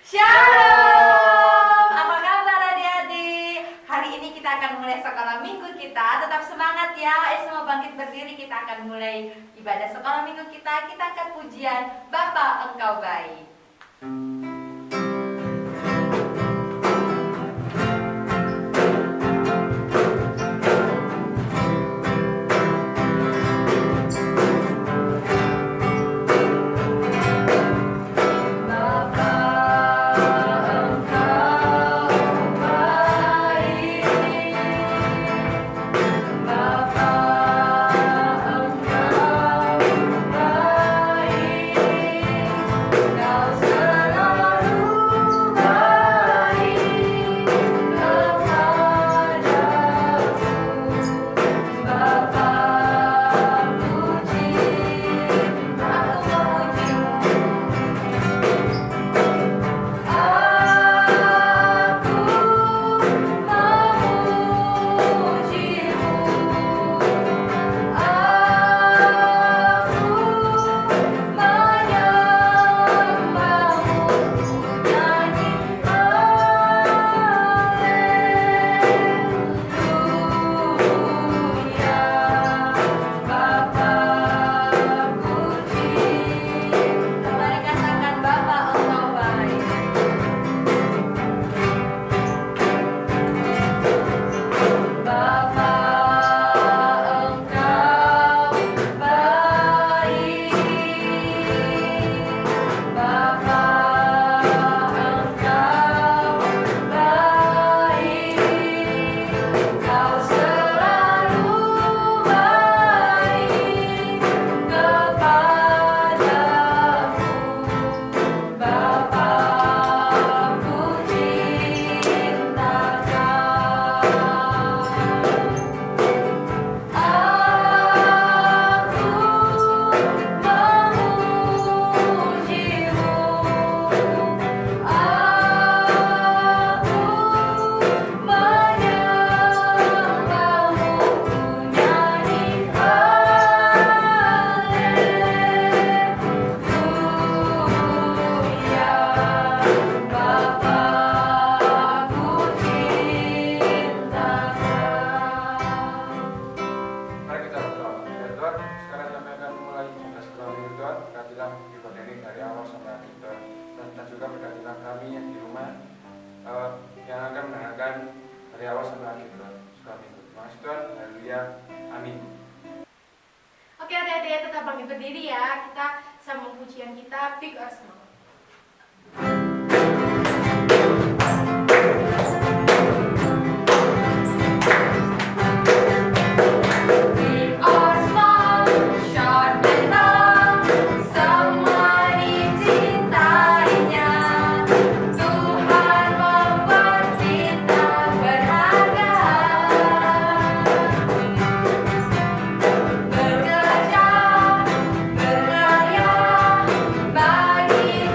Shalom, apa kabar adik-adik? Hari ini kita akan mulai sekolah minggu kita. Tetap semangat ya, semua bangkit berdiri. Kita akan mulai ibadah sekolah minggu kita. Kita akan pujian Bapa Engkau Baik. Oke adik-adik, tetap bangkit berdiri ya. Kita sambung pujian kita Big or Small. Bekerja, berkarya, bagi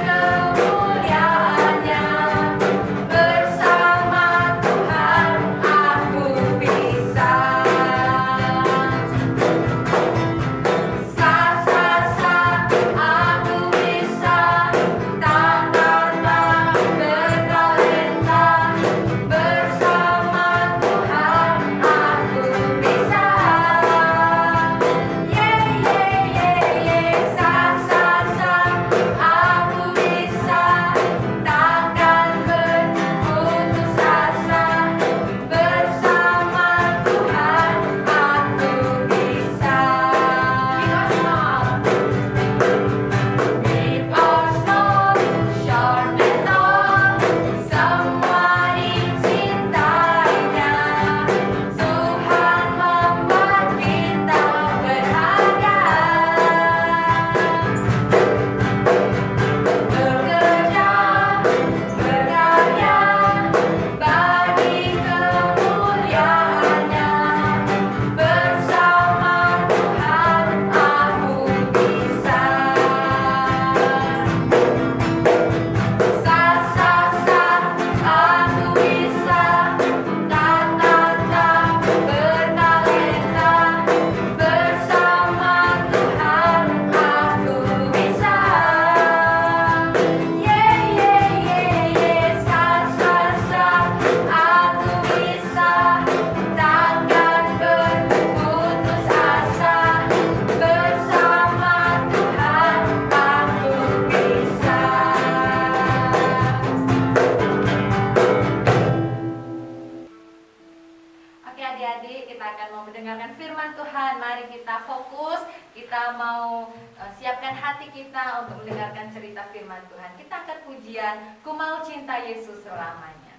dengan firman Tuhan. Mari kita fokus, kita mau siapkan hati kita untuk mendengarkan cerita firman Tuhan. Kita angkat pujian, Ku Mau Cinta Yesus Selamanya.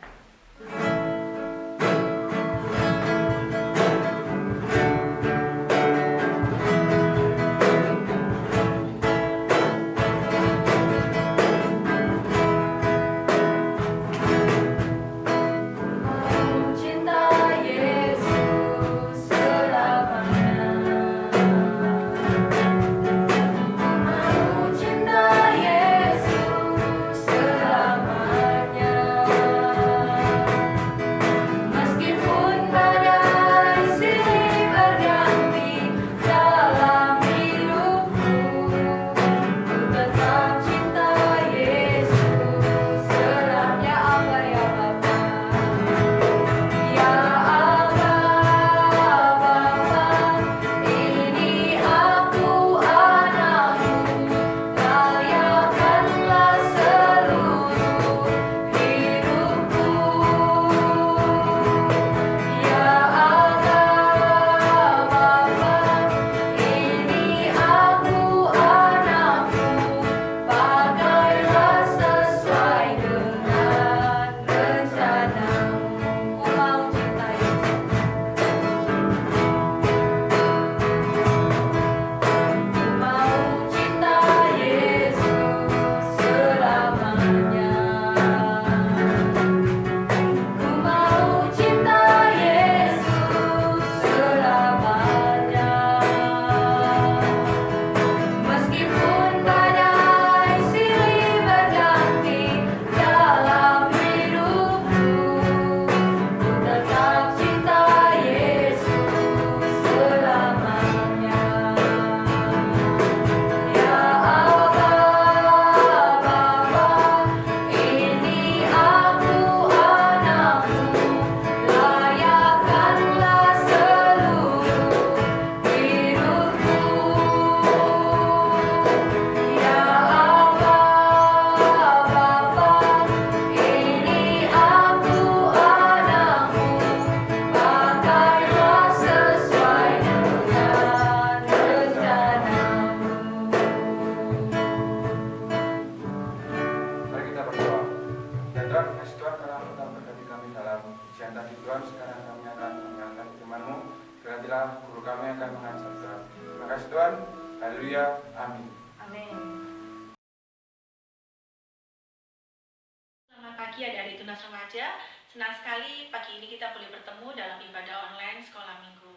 Dari Tunas Remaja, senang sekali pagi ini kita boleh bertemu dalam ibadah online sekolah minggu.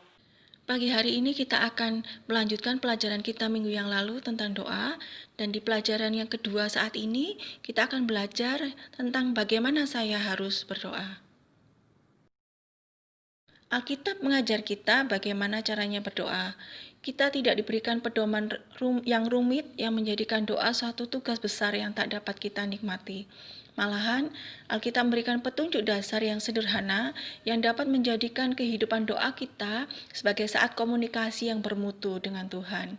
Pagi hari ini kita akan melanjutkan pelajaran kita minggu yang lalu tentang doa, dan di pelajaran yang kedua saat ini kita akan belajar tentang bagaimana saya harus berdoa. Alkitab mengajar kita bagaimana caranya berdoa. Kita tidak diberikan pedoman yang rumit yang menjadikan doa suatu tugas besar yang tak dapat kita nikmati. Malahan, Alkitab memberikan petunjuk dasar yang sederhana yang dapat menjadikan kehidupan doa kita sebagai saat komunikasi yang bermutu dengan Tuhan.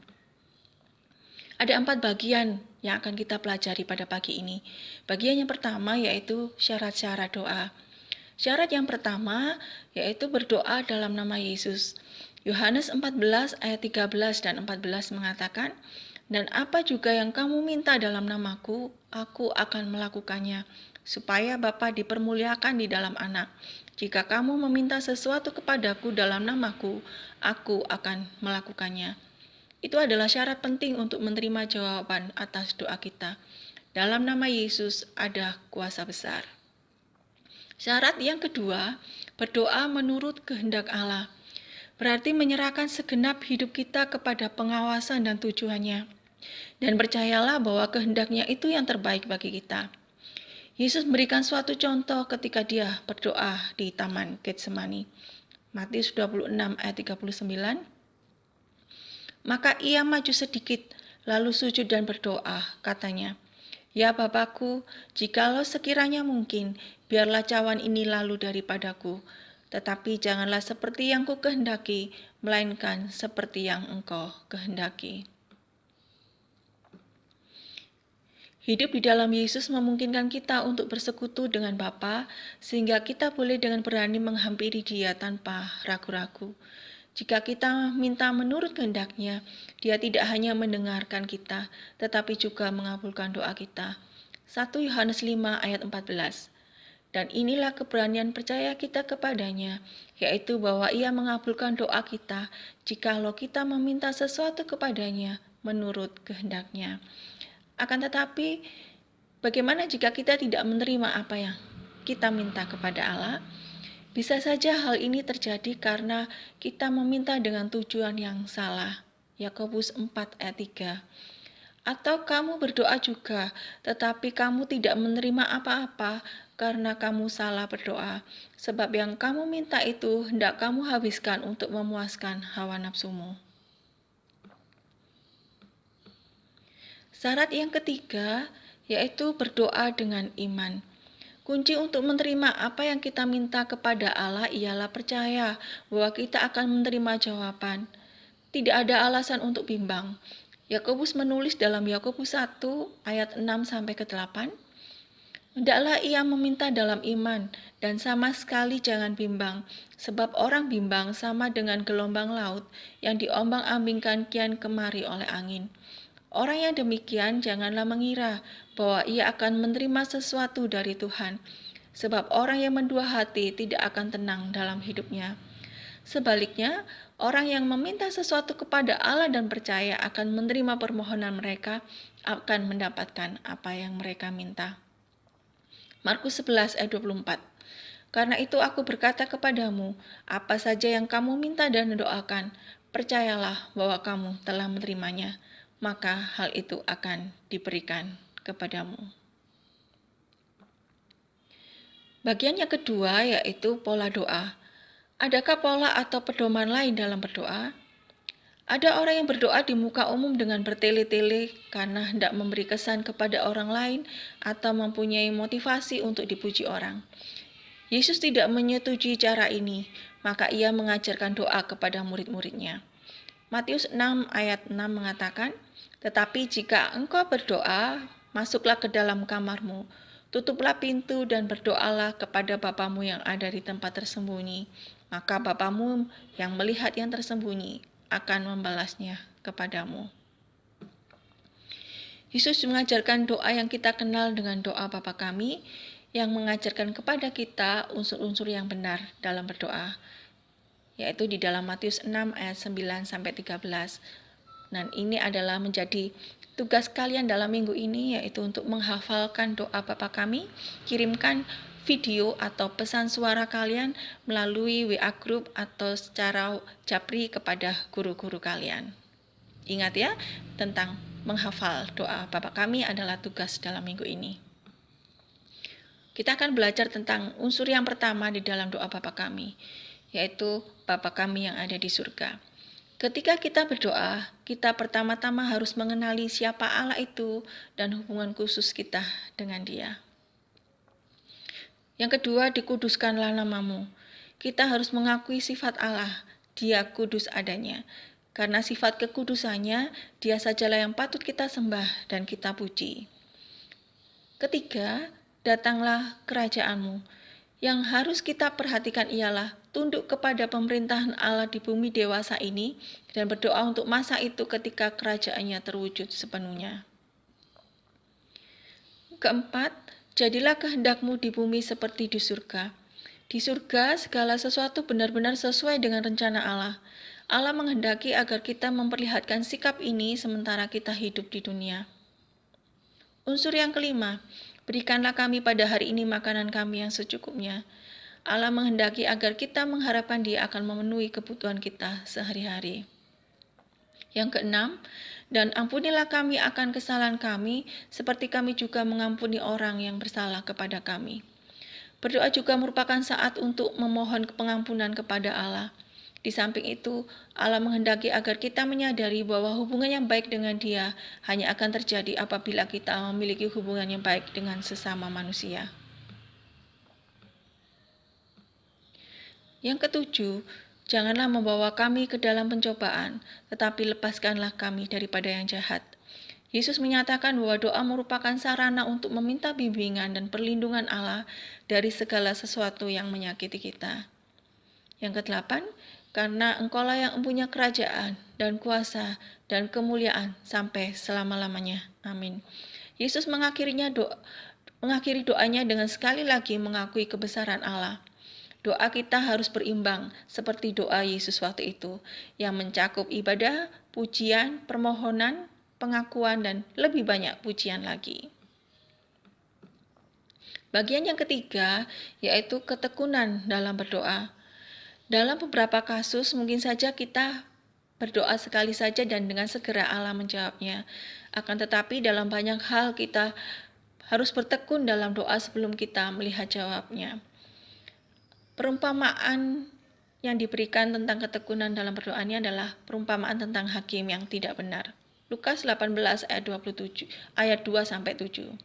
Ada 4 bagian yang akan kita pelajari pada pagi ini. Bagian yang pertama yaitu syarat-syarat doa. Syarat yang pertama yaitu berdoa dalam nama Yesus. Yohanes 14 ayat 13 dan 14 mengatakan, "Dan apa juga yang kamu minta dalam namaku, aku akan melakukannya, supaya Bapa dipermuliakan di dalam Anak. Jika kamu meminta sesuatu kepadaku dalam namaku, aku akan melakukannya." Itu adalah syarat penting untuk menerima jawaban atas doa kita. Dalam nama Yesus ada kuasa besar. Syarat yang kedua, berdoa menurut kehendak Allah. Berarti menyerahkan segenap hidup kita kepada pengawasan dan tujuannya. Dan percayalah bahwa kehendaknya itu yang terbaik bagi kita. Yesus memberikan suatu contoh ketika dia berdoa di Taman Getsemani. Matius 26 ayat 39. Maka ia maju sedikit, lalu sujud dan berdoa, katanya, "Ya Bapakku, jikalau sekiranya mungkin, biarlah cawan ini lalu daripadaku. Tetapi janganlah seperti yang ku kehendaki, melainkan seperti yang Engkau kehendaki." Hidup di dalam Yesus memungkinkan kita untuk bersekutu dengan Bapa, sehingga kita boleh dengan berani menghampiri Dia tanpa ragu-ragu. Jika kita minta menurut kehendak-Nya, Dia tidak hanya mendengarkan kita, tetapi juga mengabulkan doa kita. 1 Yohanes 5 ayat 14. Dan inilah keberanian percaya kita kepadanya, yaitu bahwa Ia mengabulkan doa kita jikalau kita meminta sesuatu kepadanya menurut kehendak-Nya. Akan tetapi, bagaimana jika kita tidak menerima apa yang kita minta kepada Allah? Bisa saja hal ini terjadi karena kita meminta dengan tujuan yang salah. Yakobus 4 ayat 3. Atau kamu berdoa juga, tetapi kamu tidak menerima apa-apa karena kamu salah berdoa. Sebab yang kamu minta itu hendak kamu habiskan untuk memuaskan hawa nafsumu. Syarat yang ketiga yaitu berdoa dengan iman. Kunci untuk menerima apa yang kita minta kepada Allah ialah percaya bahwa kita akan menerima jawaban. Tidak ada alasan untuk bimbang. Yakobus menulis dalam Yakobus 1 ayat 6-8, hendaklah ia meminta dalam iman dan sama sekali jangan bimbang, sebab orang bimbang sama dengan gelombang laut yang diombang-ambingkan kian kemari oleh angin. Orang yang demikian janganlah mengira bahwa ia akan menerima sesuatu dari Tuhan, sebab orang yang mendua hati tidak akan tenang dalam hidupnya. Sebaliknya, orang yang meminta sesuatu kepada Allah dan percaya akan menerima permohonan mereka akan mendapatkan apa yang mereka minta. Markus 11 ayat 24. Karena itu aku berkata kepadamu, apa saja yang kamu minta dan doakan, percayalah bahwa kamu telah menerimanya, maka hal itu akan diberikan kepadamu. Bagian yang kedua yaitu pola doa. Adakah pola atau pedoman lain dalam berdoa? Ada orang yang berdoa di muka umum dengan bertele-tele karena hendak memberi kesan kepada orang lain atau mempunyai motivasi untuk dipuji orang. Yesus tidak menyetujui cara ini, maka ia mengajarkan doa kepada murid-muridnya. Matius 6 ayat 6 mengatakan, tetapi jika engkau berdoa, masuklah ke dalam kamarmu, tutuplah pintu dan berdoalah kepada Bapamu yang ada di tempat tersembunyi. Maka Bapamu yang melihat yang tersembunyi akan membalasnya kepadamu. Yesus mengajarkan doa yang kita kenal dengan doa Bapa Kami, yang mengajarkan kepada kita unsur-unsur yang benar dalam berdoa, yaitu di dalam Matius 6 ayat 9-13. Dan ini adalah menjadi tugas kalian dalam minggu ini, yaitu untuk menghafalkan doa Bapa Kami. Kirimkan video atau pesan suara kalian melalui WA group atau secara japri kepada guru-guru kalian. Ingat ya, tentang menghafal doa Bapa Kami adalah tugas dalam minggu ini. Kita akan belajar tentang unsur yang pertama di dalam doa Bapa Kami, yaitu Bapa Kami yang ada di surga. Ketika kita berdoa, kita pertama-tama harus mengenali siapa Allah itu dan hubungan khusus kita dengan Dia. Yang kedua, dikuduskanlah namamu. Kita harus mengakui sifat Allah, Dia kudus adanya. Karena sifat kekudusannya, Dia sajalah yang patut kita sembah dan kita puji. Ketiga, datanglah kerajaanmu. Yang harus kita perhatikan ialah tunduk kepada pemerintahan Allah di bumi dewasa ini dan berdoa untuk masa itu ketika kerajaannya terwujud sepenuhnya. Keempat, jadilah kehendakmu di bumi seperti di surga. Di surga, segala sesuatu benar-benar sesuai dengan rencana Allah. Allah menghendaki agar kita memperlihatkan sikap ini sementara kita hidup di dunia. Unsur yang kelima, berikanlah kami pada hari ini makanan kami yang secukupnya. Allah menghendaki agar kita mengharapkan Dia akan memenuhi kebutuhan kita sehari-hari. Yang keenam, dan ampunilah kami akan kesalahan kami, seperti kami juga mengampuni orang yang bersalah kepada kami. Berdoa juga merupakan saat untuk memohon pengampunan kepada Allah. Di samping itu, Allah menghendaki agar kita menyadari bahwa hubungan yang baik dengan Dia hanya akan terjadi apabila kita memiliki hubungan yang baik dengan sesama manusia. Yang ketujuh, janganlah membawa kami ke dalam pencobaan, tetapi lepaskanlah kami daripada yang jahat. Yesus menyatakan bahwa doa merupakan sarana untuk meminta bimbingan dan perlindungan Allah dari segala sesuatu yang menyakiti kita. Yang kedelapan, karena Engkaulah yang mempunyai kerajaan dan kuasa dan kemuliaan sampai selama-lamanya. Amin. Yesus mengakhiri doanya dengan sekali lagi mengakui kebesaran Allah. Doa kita harus berimbang seperti doa Yesus waktu itu, yang mencakup ibadah, pujian, permohonan, pengakuan, dan lebih banyak pujian lagi. Bagian yang ketiga yaitu ketekunan dalam berdoa. Dalam beberapa kasus mungkin saja kita berdoa sekali saja dan dengan segera Allah menjawabnya. Akan tetapi dalam banyak hal kita harus bertekun dalam doa sebelum kita melihat jawabnya. Perumpamaan yang diberikan tentang ketekunan dalam berdoa ini adalah perumpamaan tentang hakim yang tidak benar. Lukas 18 ayat 2 sampai 7.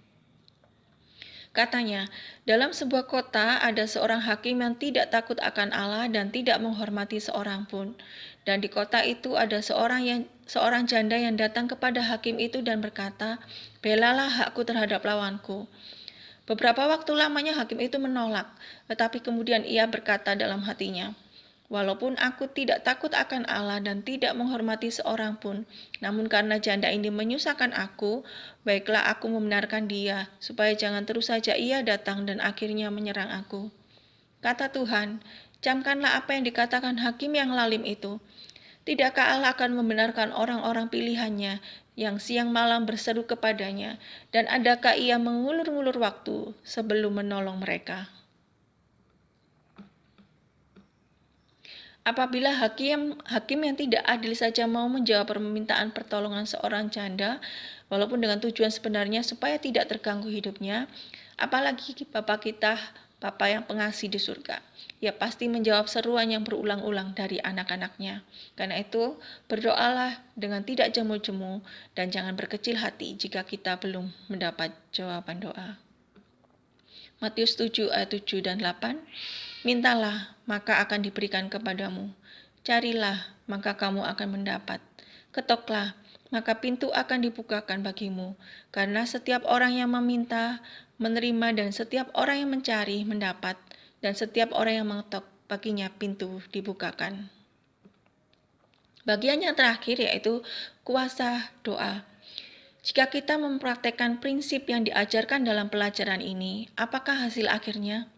Katanya, dalam sebuah kota ada seorang hakim yang tidak takut akan Allah dan tidak menghormati seorang pun. Dan di kota itu ada seorang janda yang datang kepada hakim itu dan berkata, "Belalah hakku terhadap lawanku." Beberapa waktu lamanya hakim itu menolak, tetapi kemudian ia berkata dalam hatinya, "Walaupun aku tidak takut akan Allah dan tidak menghormati seorang pun, namun karena janda ini menyusahkan aku, baiklah aku membenarkan dia, supaya jangan terus saja ia datang dan akhirnya menyerang aku." Kata Tuhan, "Camkanlah apa yang dikatakan hakim yang lalim itu. Tidakkah Allah akan membenarkan orang-orang pilihannya yang siang malam berseru kepadanya, dan adakah ia mengulur-ngulur waktu sebelum menolong mereka?" Apabila hakim yang tidak adil saja mau menjawab permintaan pertolongan seorang janda, walaupun dengan tujuan sebenarnya supaya tidak terganggu hidupnya, apalagi Bapa kita, Bapa yang pengasih di surga. Ia pasti menjawab seruan yang berulang-ulang dari anak-anaknya. Karena itu, berdoalah dengan tidak jemu-jemu dan jangan berkecil hati jika kita belum mendapat jawaban doa. Matius 7 ayat 7 dan 8. Mintalah, maka akan diberikan kepadamu. Carilah, maka kamu akan mendapat. Ketoklah, maka pintu akan dibukakan bagimu. Karena setiap orang yang meminta, menerima, dan setiap orang yang mencari, mendapat. Dan setiap orang yang mengetok, baginya pintu dibukakan. Bagian yang terakhir yaitu kuasa doa. Jika kita mempraktekkan prinsip yang diajarkan dalam pelajaran ini, apakah hasil akhirnya?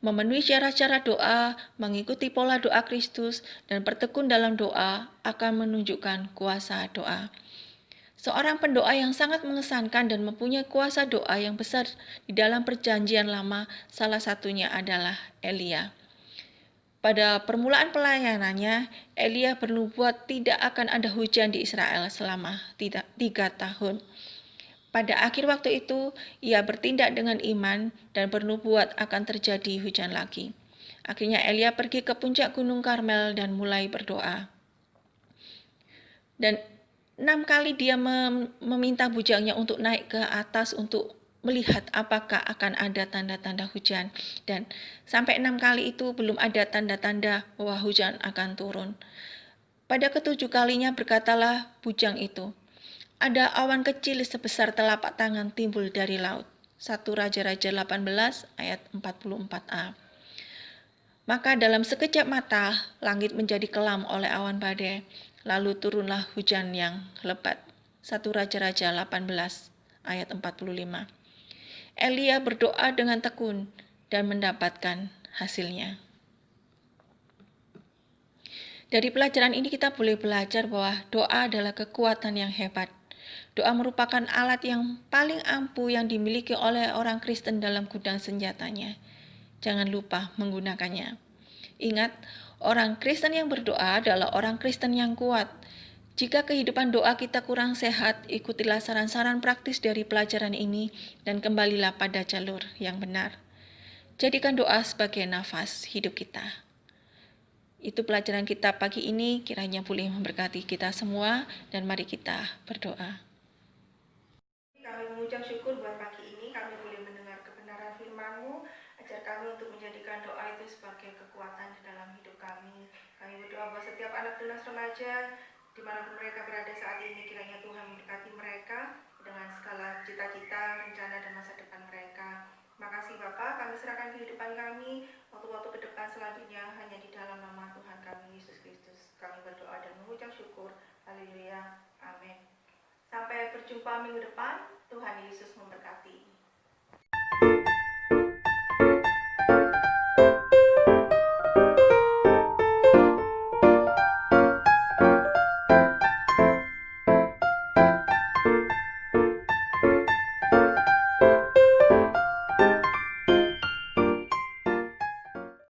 Memenuhi syarat-syarat doa, mengikuti pola doa Kristus, dan bertekun dalam doa akan menunjukkan kuasa doa. Seorang pendoa yang sangat mengesankan dan mempunyai kuasa doa yang besar di dalam perjanjian lama, salah satunya adalah Elia. Pada permulaan pelayanannya, Elia bernubuat tidak akan ada hujan di Israel selama 3 tahun. Pada akhir waktu itu, ia bertindak dengan iman dan bernubuat akan terjadi hujan lagi. Akhirnya Elia pergi ke puncak Gunung Karmel dan mulai berdoa. Dan 6 kali dia meminta bujangnya untuk naik ke atas untuk melihat apakah akan ada tanda-tanda hujan. Dan sampai 6 kali itu belum ada tanda-tanda bahwa hujan akan turun. Pada ke-7 kalinya berkatalah bujang itu, "Ada awan kecil sebesar telapak tangan timbul dari laut." 1 Raja-Raja 18 ayat 44a. Maka dalam sekejap mata, langit menjadi kelam oleh awan badai, lalu turunlah hujan yang lebat. 1 Raja-Raja 18 ayat 45. Elia berdoa dengan tekun dan mendapatkan hasilnya. Dari pelajaran ini kita boleh belajar bahwa doa adalah kekuatan yang hebat. Doa merupakan alat yang paling ampuh yang dimiliki oleh orang Kristen dalam gudang senjatanya. Jangan lupa menggunakannya. Ingat, orang Kristen yang berdoa adalah orang Kristen yang kuat. Jika kehidupan doa kita kurang sehat, ikutilah saran-saran praktis dari pelajaran ini dan kembalilah pada jalur yang benar. Jadikan doa sebagai nafas hidup kita. Itu pelajaran kita pagi ini, kiranya boleh memberkati kita semua, dan mari kita berdoa. Kami mengucap syukur buat pagi ini, kami boleh mendengar kebenaran firman-Mu, ajar kami untuk menjadikan doa itu sebagai kekuatan di dalam hidup kami. Kami berdoa buat setiap anak tunas remaja, dimanapun mereka berada saat ini, kiranya Tuhan memberkati mereka dengan segala cita-cita, rencana, dan masa depan mereka. Makasih Bapak, kami serahkan kehidupan kami, waktu waktu-waktu ke depan selanjutnya hanya di dalam nama Tuhan kami Yesus Kristus. Kami berdoa dan mengucap syukur. Haleluya. Amin. Sampai berjumpa minggu depan. Tuhan Yesus memberkati.